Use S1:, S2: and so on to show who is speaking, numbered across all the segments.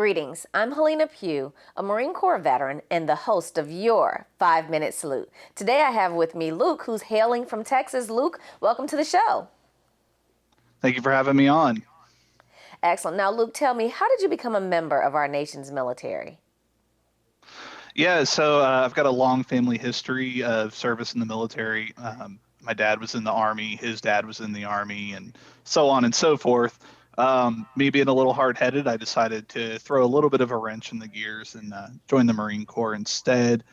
S1: Greetings, I'm Hellena Pugh, a Marine Corps veteran and the host of your 5-Minute Salute. Today I have with me Luke, who's hailing from Texas. Luke, welcome to the show.
S2: Thank you for having me on.
S1: Excellent. Now, Luke, tell me, how did you become a member of our nation's military?
S2: Yeah, so I've got a long family history of service in the military. My dad was in the Army, his dad was in the Army, and so on and so forth. Me being a little hard-headed, I decided to throw a little bit of a wrench in the gears and join the Marine Corps instead.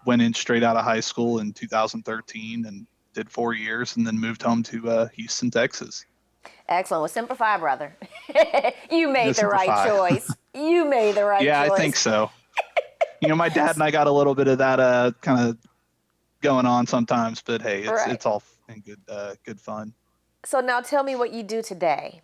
S2: Went in straight out of high school in 2013 and did 4 years, and then moved home to Houston, Texas.
S1: Excellent. Well, Semper Fi, brother. You made the
S2: Semper
S1: right
S2: Fi.
S1: choice. You made the right
S2: Yeah, I think
S1: choice.
S2: so. My dad and I got a little bit of that kind of going on sometimes, but hey, it's
S1: Right.
S2: it's all in good fun.
S1: So now tell me what you do today.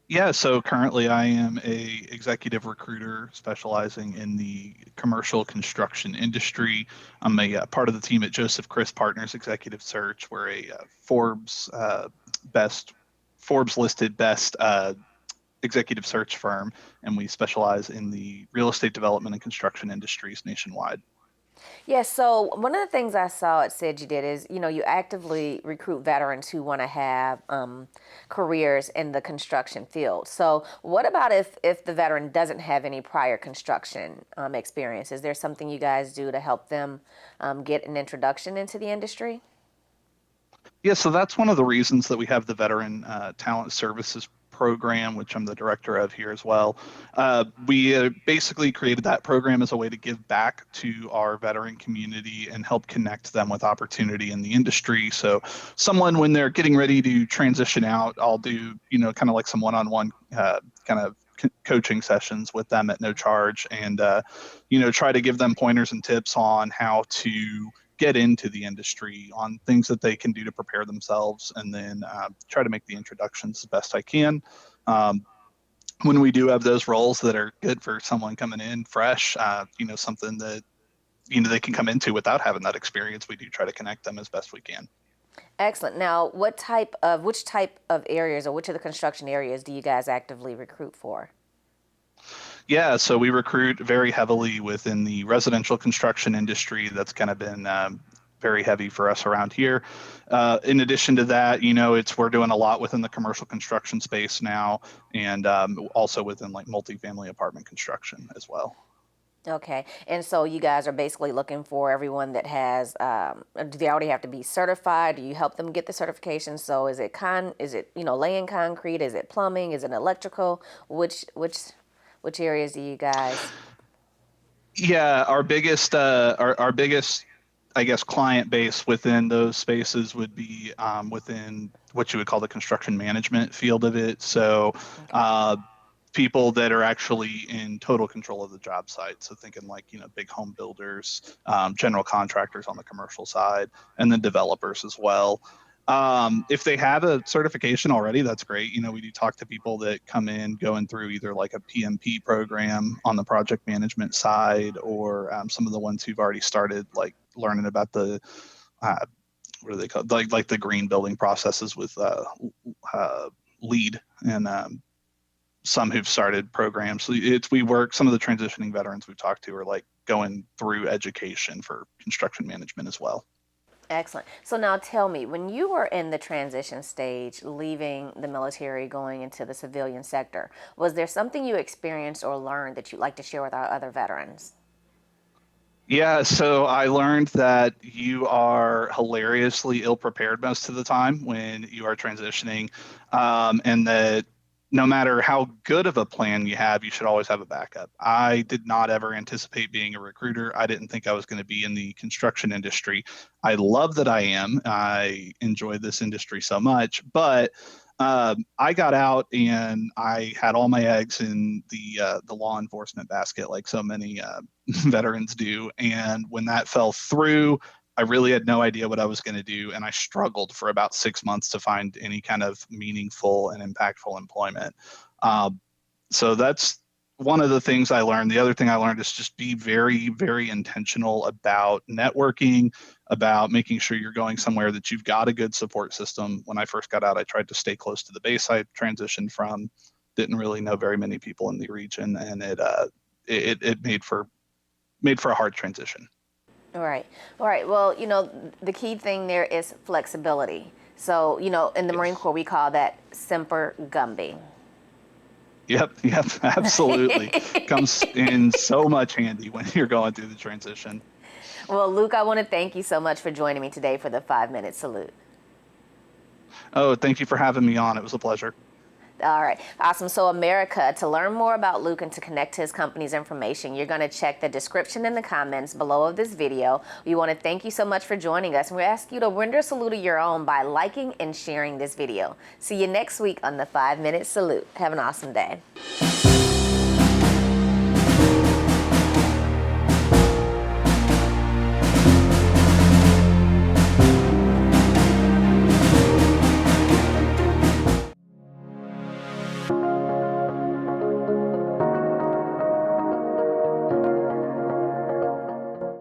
S2: Yeah, so currently I am a executive recruiter specializing in the commercial construction industry. I'm a part of the team at Joseph Chris Partners Executive Search. We're a best Forbes-listed best executive search firm, and we specialize in the real estate development and construction industries nationwide.
S1: Yes, so one of the things I saw it said you did is, you actively recruit veterans who want to have careers in the construction field. So what about if the veteran doesn't have any prior construction experience? Is there something you guys do to help them get an introduction into the industry?
S2: Yeah, so that's one of the reasons that we have the Veteran Talent Services program, which I'm the director of here as well. We basically created that program as a way to give back to our veteran community and help connect them with opportunity in the industry. So someone, when they're getting ready to transition out, I'll do, kind of like some one-on-one kind of coaching sessions with them at no charge, and try to give them pointers and tips on how to get into the industry, on things that they can do to prepare themselves, and then try to make the introductions the best I can. When we do have those roles that are good for someone coming in fresh, something that they can come into without having that experience, we do try to connect them as best we can.
S1: Excellent. Now, which type of areas, or which of the construction areas do you guys actively recruit for?
S2: Yeah, so we recruit very heavily within the residential construction industry. That's kind of been very heavy for us around here. In addition to that, we're doing a lot within the commercial construction space now, and also within like multifamily apartment construction as well.
S1: Okay, and so you guys are basically looking for everyone that has, do they already have to be certified? Do you help them get the certification? So is it laying concrete? Is it plumbing? Is it electrical? Which areas do you guys?
S2: Yeah, our biggest, I guess, client base within those spaces would be within what you would call the construction management field of it. So people that are actually in total control of the job site. So thinking like, big home builders, general contractors on the commercial side, and then developers as well. If they have a certification already, that's great. We do talk to people that come in going through either like a PMP program on the project management side, or some of the ones who've already started like learning about the what are they called, like the green building processes with LEED, and some who've started programs. So some of the transitioning veterans we've talked to are like going through education for construction management as well.
S1: Excellent. So now tell me, when you were in the transition stage, leaving the military, going into the civilian sector, was there something you experienced or learned that you'd like to share with our other veterans?
S2: Yeah, so I learned that you are hilariously ill prepared most of the time when you are transitioning, and that no matter how good of a plan you have, you should always have a backup. I did not ever anticipate being a recruiter. I didn't think I was going to be in the construction industry. I love that I am. I enjoy this industry so much, but I got out and I had all my eggs in the law enforcement basket, like so many veterans do. And when that fell through, I really had no idea what I was going to do, and I struggled for about 6 months to find any kind of meaningful and impactful employment. So that's one of the things I learned. The other thing I learned is just be very, very intentional about networking, about making sure you're going somewhere that you've got a good support system. When I first got out, I tried to stay close to the base I transitioned from. didn't really know very many people in the region, and it made for a hard transition.
S1: All right. All right. Well, the key thing there is flexibility. So, in the Marine Corps, we call that Semper Gumby.
S2: Yep, absolutely. Comes in so much handy when you're going through the transition.
S1: Well, Luke, I want to thank you so much for joining me today for the 5-minute salute.
S2: Oh, thank you for having me on. It was a pleasure.
S1: All right. Awesome. So, America, to learn more about Luke and to connect to his company's information, you're going to check the description in the comments below of this video. We want to thank you so much for joining us, and we ask you to render a salute of your own by liking and sharing this video. See you next week on the 5-minute salute. Have an awesome day.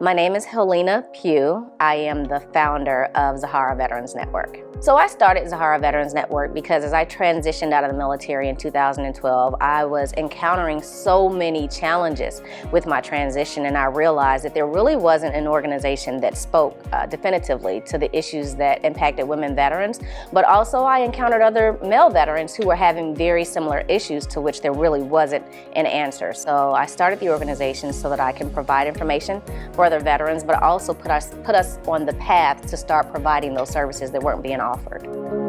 S1: My name is Hellena Pugh. I am the founder of ZaharaVets Network. So I started ZaharaVets Network because as I transitioned out of the military in 2012, I was encountering so many challenges with my transition, and I realized that there really wasn't an organization that spoke definitively to the issues that impacted women veterans, but also I encountered other male veterans who were having very similar issues to which there really wasn't an answer. So I started the organization so that I can provide information for other veterans, but also put us on the path to start providing those services that weren't being offered.